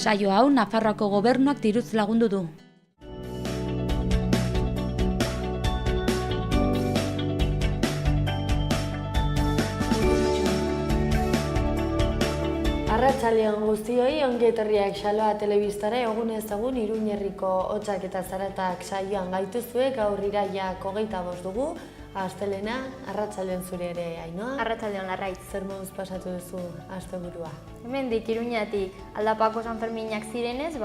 Saio hau Nafarroako gobernuak diruz lagundu du. Arratsaldeon guztioi, ongi etorriak Xaloa telebistara, egunez egun Iruñerriko hotzak eta zaratak saioan gaituzue, gaur iraiak 25 dugu, astelena, arratsaldeon zure ere, Ainhoa. Arratsaldeon Larraitz. Zer moduz pasatu duzu asteburua? Hemendik Iruñatik aldapako Sanferminak zirenez,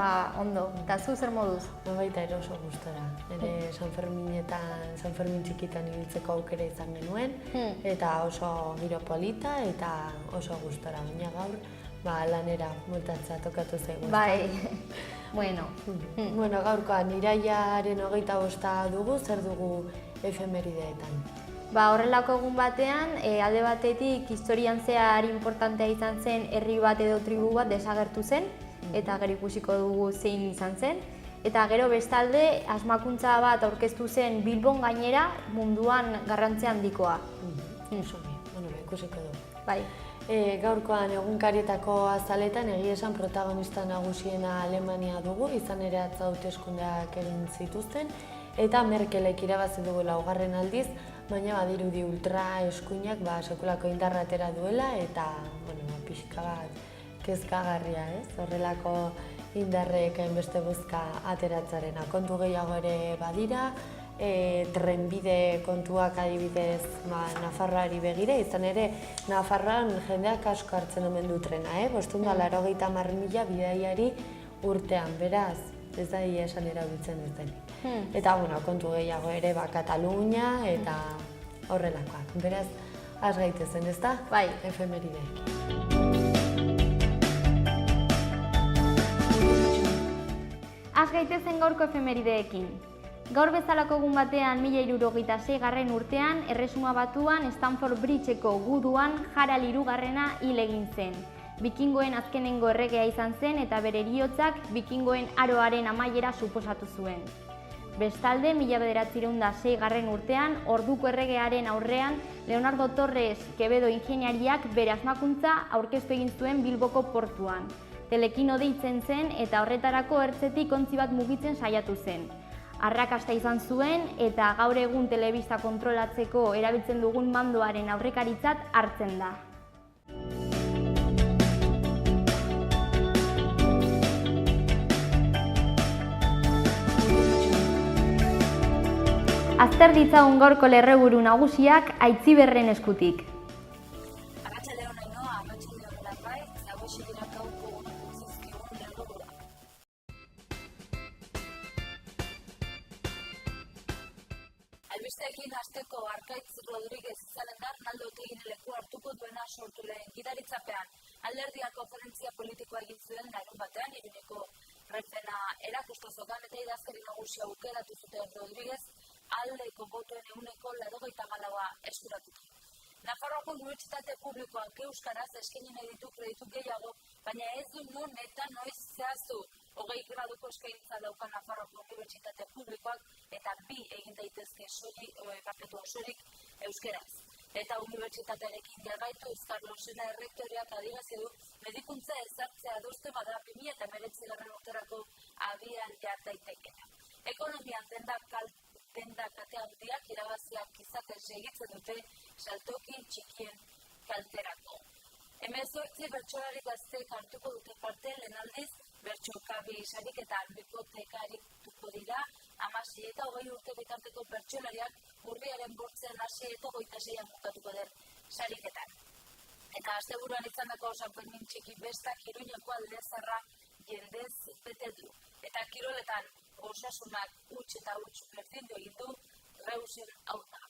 ondo. Eta zu zer moduz? Baita ere oso gustora. Ere Sanfermin txikitan ibiltzeko aukera izan genuen, eta oso giro polita eta oso gustora, baina gaur lanera multatzea tokatu zaigu. Bai, bueno. Bueno, gaurkoan iraiaren 25 dugu, zer dugu efemerideetan? Horrelako egun batean, alde batetik historian zehar importantea izan zen herri bat edo tribu bat desagertu zen, eta gero ikusiko dugu zein izan zen. Eta gero bestalde, asmakuntza bat aurkeztu zen Bilbon gainera munduan garrantzia handikoa. Ikusiko dugu. Bai. Gaurkoan egunkarietako azaletan egia esan protagonista nagusiena Alemania dugu, izan ere atzo hauteskundeak egin zituzten, eta Merkelek irabazi dugu 4. aldiz, baina badirudi ultra eskuinak sekulako indarra atera duela, eta pixka bat kezkagarria, horrelako indarrek hainbeste bozka ateratzarena. Kontu gehiago ere badira, trenbide kontuak adibidez Nafarroari begira, izan ere Nafarroan jendeak asko hartzen omen du trena, 580.000 bidaiari urtean, beraz, ez da esan erabiltzen ez denik. Eta kontu gehiago ere Katalunia eta horrelakoak, beraz, has gaitezen, ez da? Bai. Efemerideek. Has gaitezen gaurko efemerideekin. Gaur bezalako egun batean 1076. urtean, Erresuma Batuan Stamford Bridgeko guduan Harald III hil egin zen. Bikingoen azkenengo erregea izan zen eta bere heriotzak bikingoen aroaren amaiera suposatu zuen. Bestalde, 1906. urtean, orduko erregearen aurrean, Leonardo Torres Quevedo ingeniariak bere asmakuntza aurkeztu egin zuen Bilboko portuan. Telekino deitzen zen eta horretarako ertzetik ontzi bat mugitzen saiatu zen. Arrakasta izan zuen eta gaur egun telebista kontrolatzeko erabiltzen dugun mandoaren aurrekaritzat hartzen da. Azter ditzagun gaurko lerreburu nagusiak Aitziberren eskutik. Arratsaldeon Ainhoa, arratsaldeon Larraitz, hauxe dira gaurko zizkigun lerroburuak. Albisteekin hasteko Arkaitz Rodriguez izanen da Arnaldo Otegin leku hartuko duena sortu lehen gidaritzapean. Alderdiak konferentzia politikoa egin zuen larunbatean Iruneko Refena erakustozokan eta idazkari nagusia aukeratu zuten Rodriguez aldeko botoen 94% eskuratuta. Nafarroako unibertsitate publikoak euskaraz eskaini nahi ditu kreditu gehiago, baina ez du non eta noiz zehaztu. 20 graduko eskaintza dauka Nafarroako unibertsitate publikoak eta 2 egin daitezke osorik euskeraz. Eta unibertsitatearekin jarraitu Carlosena errektoreak adierazi du medikuntza ezartzea adosten bada 2019. urterako abian jar daitekeela. Ekonomian denda kate handiak irabaziak izaten segitzen dute saltoki txikien kalterako. 18 bertsolari gazteek hartuko dute parte lehen aldiz bertsokabi sariketan bikotekarituko dira 16 eta 20 urte bitarteko bertsolariak urriaren 8 hasi eta 26an bukatuko den sariketan. Eta asteburuan izandako Sanfermin txiki bestak Iruñeko alde zaharra jendez bete du. Eta kiroletan osasunak huts eta huts berdindu egin du Reusen aurka.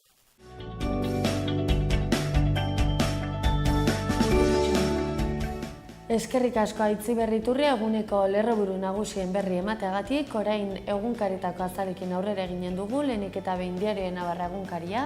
Eskerrik asko Aitziberriturri eguneko lerroburu nagusien berri emateagatik, orain egunkaritako azalekin aurrera eginen dugu, lehenik eta behin Diario Navarra egunkaria.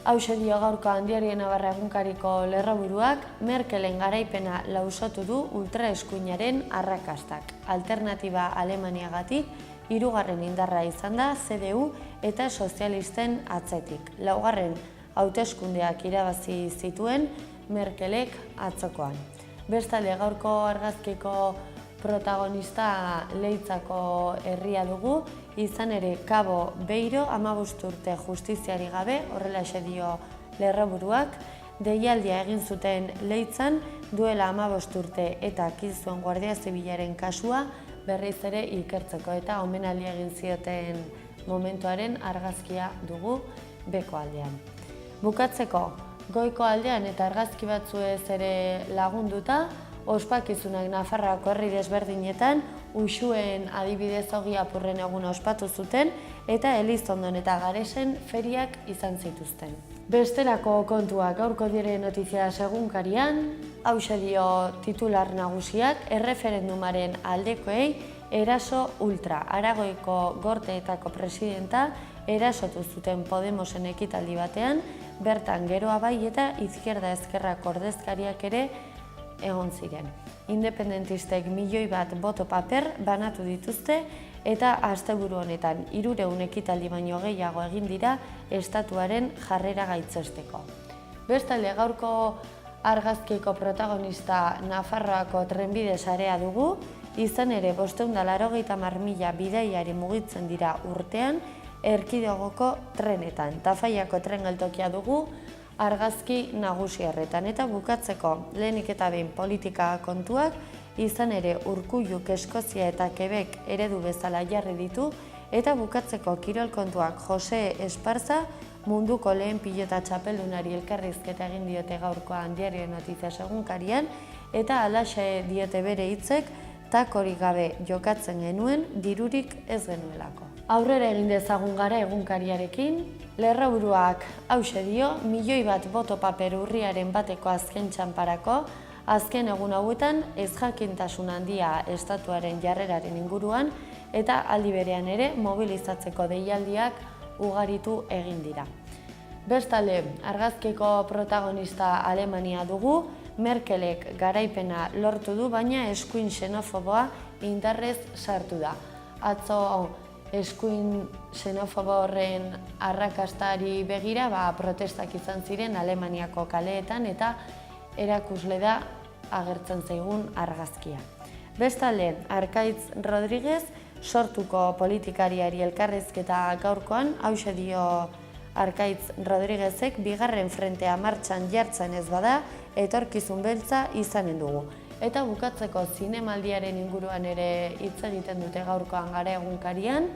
Hauxe dio gaurko Diario Navarra egunkariko lerroburuak, Merkelen garaipena lausotu du ultraeskuinaren arrakastak. Alternatiba Alemaniagatik, 3. indarra izan da CDU eta sozialisten atzetik. 4. hauteskundeak irabazi zituen Merkelek atzokoan. Bestalde gaurko argazkiko protagonista Leitzako herria dugu, izan ere Cabo Beiro 15 urte justiziari gabe, horrelaxe dio lerroburuak, deialdia egin zuten Leitzan duela 15 urte eta kil zuen Guardia Zibilaren kasua berriz ere ikertzeko eta omenaldia egin zioten momentuaren argazkia dugu beko aldean. Bukatzeko, goiko aldean eta argazki batzuez ere lagunduta, ospakizunak Nafarroako herri desberdinetan Uxuen adibidez Ogi Apurren eguna ospatu zuten eta Elizondon eta Garesen feriak izan zituzten. Bestelako kontuak gaurko dire notizia egunkarian, hauxe dio titular nagusiak, erreferendumaren aldekoei eraso ultra. Aragoiko Gorteetako presidenta erasotu zuten Podemosen ekitaldi batean, bertan Geroa Bai eta Izquierda Ezkerrako ordezkariak ere egon ziren. Independentistek 1 milioi boto paper banatu dituzte eta asteburu honetan 300 ekitaldi baino gehiago egin dira estatuaren jarrera gaitzesteko. Bestalde gaurko argazkiko protagonista Nafarroako trenbide sarea dugu, izan ere 580.000 bidaiari mugitzen dira urtean erkidegoko trenetan. Tafaiako tren geltokia dugu argazki nagusi horretan eta bukatzeko lehenik eta behin politika kontuak, izan ere Urkulluk Eskozia eta Quebec eredu bezala jarri ditu eta bukatzeko kirol kontuak Jose Esparza munduko lehen pilota txapeldunari elkarrizketa egin diote gaurkoan Diario Noticias egunkarian eta halaxe diote bere hitzek takorik gabe jokatzen genuen dirurik ez genuelako. Aurrera egin dezagun gara egunkariarekin, lerroburuak hauxe dio 1 milioi boto paper urriaren bateko azken txanparako, azken egun hauetan ezjakintasun handia estatuaren jarreraren inguruan eta aldi berean ere mobilizatzeko deialdiak ugaritu egin dira. Bestalde, argazkiko protagonista Alemania dugu, Merkelek garaipena lortu du, baina eskuin xenofoboa indarrez sartu da. Atzo eskuin xenofobo horren arrakastari begira protestak izan ziren Alemaniako kaleetan eta erakusle da agertzen zaigun argazkia. Bestalde, Arkaitz Rodriguez sortuko politikariari elkarrizketa gaurkoan, hauxe dio Arkaitz Rodriguezek, bigarren frentea martxan jartzen ez bada, etorkizun beltza izanen dugu. Eta bukatzeko zinemaldiaren inguruan ere hitz egiten dute gaurkoan gara egunkarian,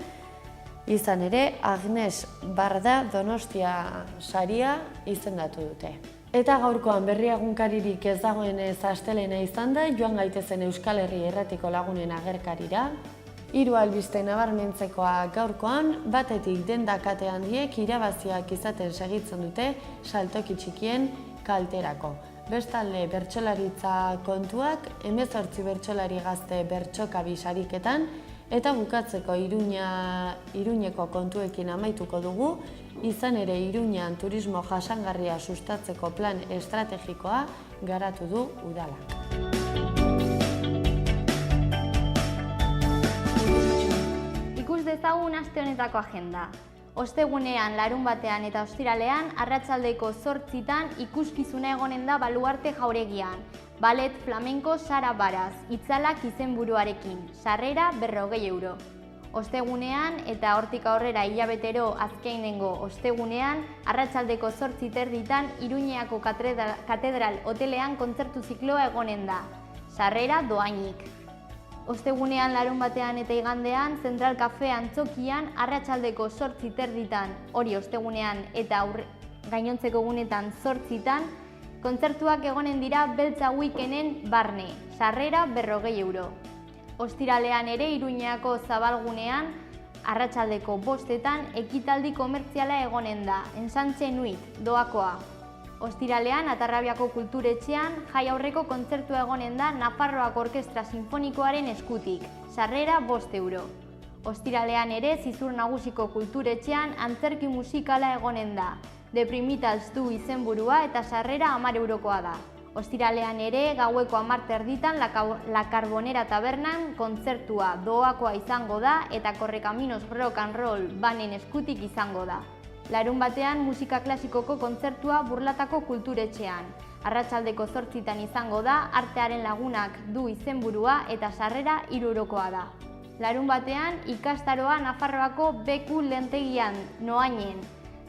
izan ere Agnes Barda Donostia saria izendatu dute. Eta gaurkoan berri egunkaririk ez dagoenez astelena izan da, joan gaitezen Euskal Herri Irratiko Lagunen agerkarira. 3 albiste nabarmentzekoa gaurkoan, batetik denda kate handiek irabaziak izaten segitzen dute saltoki txikien kalterako. Bestalde, bertsolaritza kontuak, 18 bertsolari gazte bertsokabi sariketan, eta bukatzeko Iruñeko kontuekin amaituko dugu, izan ere Iruñan turismo jasangarria sustatzeko plan estrategikoa garatu du udalak. Ikus dezagun aste honetako agenda. Ostegunean, larunbatean eta ostiralean, arratsaldeko 8:00 ikuskizuna egonen da Baluarte jauregian. Ballet flamenko Sara Baraz, itzalak izenburuarekin, sarrera 40 euro. Ostegunean eta hortik aurrera hilabetero azkenengo ostegunean, arratsaldeko 8:30 Iruñeako katedral hotelean kontzertu zikloa egonen da, sarrera doainik. Ostegunean, larunbatean eta igandean, Zentral Cafe Antzokian, arratsaldeko 8:30 hori ostegunean eta gainontzeko egunetan 8:00, kontzertuak egonen dira Beltza Weekenden barne, sarrera 40 euro. Ostiralean ere Iruñeako Zabalgunean, arratsaldeko 5:00 ekitaldi komertziala egonen da, Ensantxe Nuit, doakoa. Ostiralean, Atarrabiako Kulturetxean, jai aurreko kontzertua egonen da Nafarroako Orkestra Sinfonikoaren eskutik, sarrera 5 euro. Ostiralean ere, Zizur Nagusiko Kulturetxean, antzerki musikala egonen da, Deprimitals du izenburua eta sarrera 10 eurokoa da. Ostiralean ere, gaueko 10:30 La Carbonera tabernan kontzertua doakoa izango da eta Correcaminos Rock and Roll banen eskutik izango da. Larun batean musika klasikoko kontzertua Burlatako kulturetxean. Arratsaldeko 8 izango da, Artearen Lagunak du izenburua eta sarrera 3 eurokoa da. Larun batean ikastaroa Nafarroako Beku Lentegian Noainen.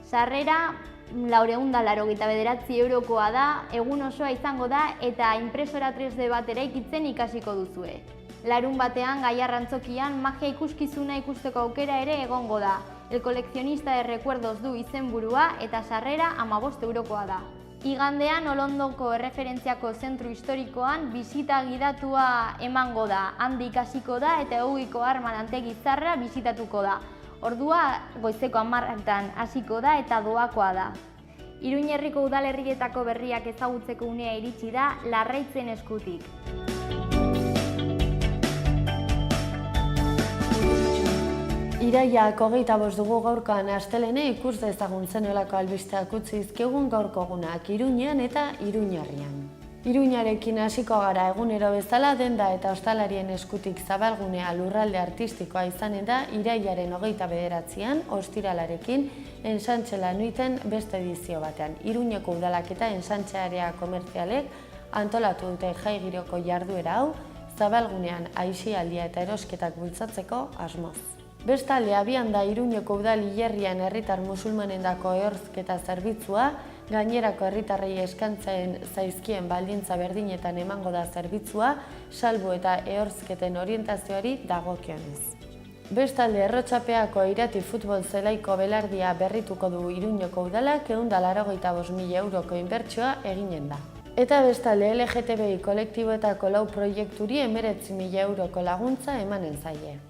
Sarrera 489 eurokoa da, egun osoa izango da eta impresora 3D bat eraikitzen ikasiko duzue. Larun batean Gaiarrantzokian magia ikuskizuna ikusteko aukera ere egongo da. El coleccionista de recuerdos du izenburua eta sarrera 15 eurokoa da. Igandean Olondoko erreferentziako zentru historikoan bisita gidatua emango da. Handik hasiko da eta Eugiko Arma lantegi zarra bisitatuko da. Ordua goizeko 10 hasiko da eta doakoa da. Iruña herriko udalerrietako berriak ezagutzeko unea iritsi da Larraitzen eskutik. Iraiak 25 dugu gaurkoan astelene ikus dezagun zenolako albisteak utzi dizkigun gaurko egunak Iruñean eta Iruñarrian. Iruñarekin hasiko gara egunero bezala denda eta ostalarien eskutik zabalgunea lurralde artistikoa izanen da irailaren 29an ostiralarekin Ensantxela nuiten beste edizio batean. Iruñeko udalak eta Ensantxe area komertzialek antolatu dute jai giroko jarduera hau zabalgunean aisialdia eta erosketak bultzatzeko asmoz. Bestalde, abian da Iruñeko udal hilerrian herritar musulmanendako ehorzketa zerbitzua, gainerako herritarrei eskantzen zaizkien baldintza berdinetan emango da zerbitzua, salbu eta ehorzketen orientazioari dagokionez. Bestalde, Errotxapeako Irati futbol zelaiko belardia berrituko du Iruñeko udalak 185.000 euroko inbertsioa eginen da. Eta bestalde, LGTBI kolektiboetako 4 proiekturi 19.000 euroko laguntza emanen zaie.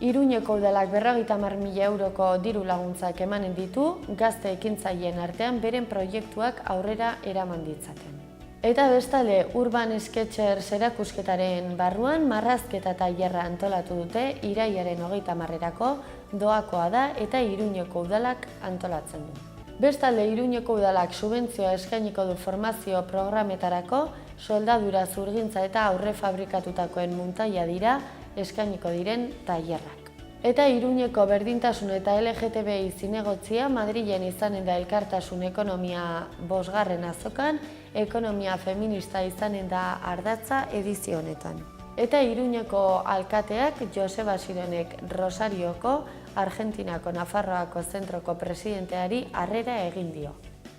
Iruñeko udalak 50.000 euroko diru laguntzak emanen ditu, gazte ekintzaileen artean beren proiektuak aurrera eraman ditzaten. Eta bestalde, Urban Sketchers erakusketaren barruan marrazketa tailerra antolatu dute irailaren 30erako doakoa da eta Iruñeko udalak antolatzen du. Bestalde, Iruñeko udalak subentzioa eskainiko du formazio programetarako, soldadura zurgintza eta aurre fabrikatutakoen muntaia dira eskainiko diren tailerrak. Eta Iruñeko berdintasun eta LGTBI zinegotzia Madrilen izanen da elkartasun ekonomia 5. azokan, ekonomia feminista izanen da ardatza edizio honetan. Eta Iruñeko alkateak Joseba Sironek Rosarioko, Argentinako Nafarroako zentroko presidenteari harrera egin dio.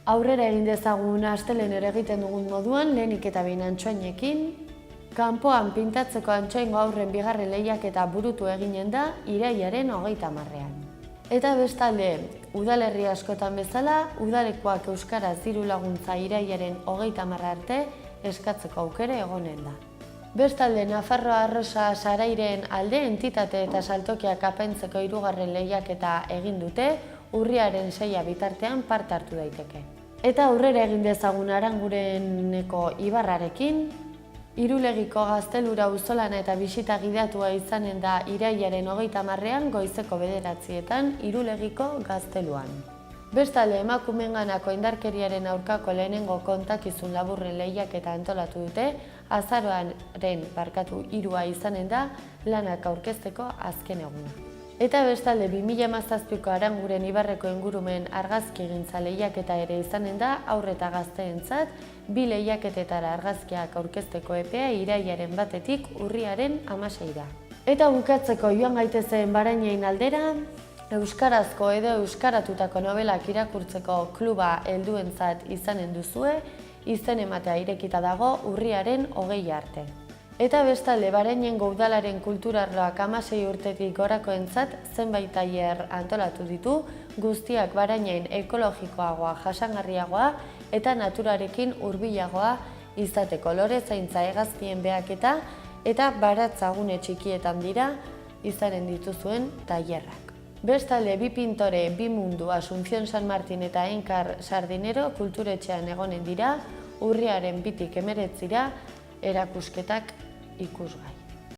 Aurrera egin dezagun astelehen egiten dugun moduan, lehenik eta behin Antsoainekin, kanpoan pintatzeko Antsoaingo haurren 2. lehiaketa burutu eginen da irailaren 30ean. Eta bestalde, udalerri askotan bezala, udalekoak euskaraz diru laguntza irailaren 30 arte eskatzeko aukera egonen da. Bestalde, Nafarroa Arrosa Sarairen alde entitate eta saltokiak apaintzeko 3. lehiaketa egin dute, urriaren 6 bitartean parte hartu daiteke. Eta aurrera egin dezagun Arangureneko Ibarrarekin, Irulegiko gaztelura auzolana eta bisita gidatua izanen da irailaren 30ean goizeko 9etan Irulegiko gazteluan. Bestalde, emakumeenganako indarkeriaren aurkako lehenengo kontakizun laburren lehiaketa antolatu dute, azaroaren 3 izanen da lanak aurkezteko azken eguna. Eta bestalde, 2017ko Aranguren Ibarreko ingurumen argazkigintza lehiaketa ere izanen da haur eta gazteentzat, 2 lehiaketetara argazkiak aurkezteko epea irailaren 1 urriaren 16 da. Eta bukatzeko joan gaitezen Barainain aldera, euskarazko edo euskaratutako nobelak irakurtzeko kluba helduentzat izanen duzue, izen ematea irekita dago urriaren 20 arte. Eta bestalde, Barainengo udalaren kulturarloak 16 urtetik gorakoentzat zenbait tailer antolatu ditu, guztiak Barainain ekologikoagoa, jasangarriagoa eta naturarekin hurbilagoa izateko lore zaintza hegaztien behaketa eta baratzagune txikietan dira izanen dituzuen tailerrak. Bestalde, 2 pintore, 2 mundu, Asunción San Martin eta Enkar Sardinero kulturetxean egonen dira, urriaren 2 tik 19 erakusketak ikusgai.